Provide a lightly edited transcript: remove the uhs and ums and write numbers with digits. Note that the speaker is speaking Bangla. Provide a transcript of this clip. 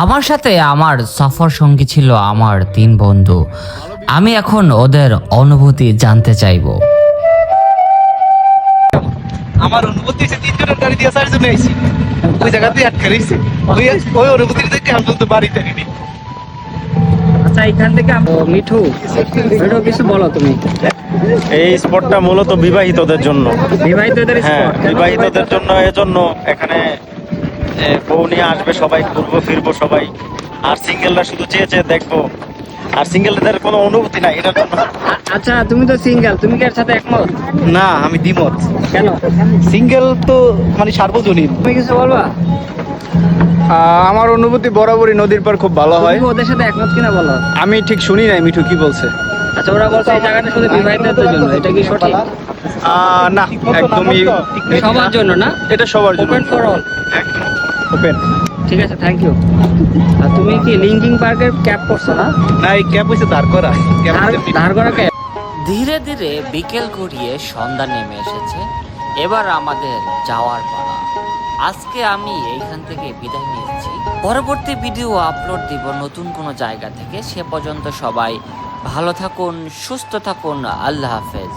আমার সাথে আমার সফর সঙ্গী ছিল আমার 3 বন্ধু। আমি এখন ওদের অনুভূতি জানতে চাইবো। আমার অনুভূতি হচ্ছে 3 জনের গাড়ি দিয়ে 4 জন আইছি, ওই জায়গাতেই আটকে রয়েছে। ওই অনুভূতি থেকে আমি তো বাড়ি থাকিনি। আচ্ছা, এখান থেকে মিঠু কিছু বলো তুমি। এই স্পটটা মূলত বিবাহিতদের জন্য। বিবাহিতদের হ্যাঁ, spot, কেন বিবাহিতদের জন্য এজন্য এখানে বউ নিয়ে আসবে সবাই, ঘুরবো ফিরবো সবাই। আর সিঙ্গেলরা শুধু চেয়ে চেয়ে দেখবো, আর সিঙ্গেলদের কোনো অনুভূতি নাই এটার জন্য। আচ্ছা, তুমি তো সিঙ্গেল, তুমি কি এর সাথে একমত? না, আমি দ্বিমত। কেন? সিঙ্গেল তো মানে সার্বজনীন। তুমি কিছু বলবা? আমার অনুভূতি বরাবরই নদীর পার খুব ভালো হয়। তুমি কি ওদের সাথে একমত কিনা বলো। আমি ঠিক শুনি নাই মিঠু কি বলছে। আচ্ছা, ওরা বলছে এই জায়গাটা শুধু বিবাহিতদের জন্য, এটা কি সঠিক? না, একদমই সবার জন্য না, এটা সবার জন্য ওপেন ফর অল। ওপেন। ঠিক আছে, থ্যাংক ইউ। আর তুমি কি লিঙ্কিং পার্কের ক্যাব করছো না? না, এই ক্যাব হয়েছে দাঁড় করা। ধার করা ক্যাব। ধীরে ধীরে বিকেল গড়িয়ে সন্ধ্যা নেমে এসেছে। এবার আমাদের যাওয়ার পালা। আজকে আমি এইখান থেকে বিদায় নিচ্ছি। পরবর্তী ভিডিও আপলোড দিব নতুন কোনো জায়গা থেকে। সে পর্যন্ত সবাই ভালো থাকুন, সুস্থ থাকুন। আল্লাহ হাফেজ।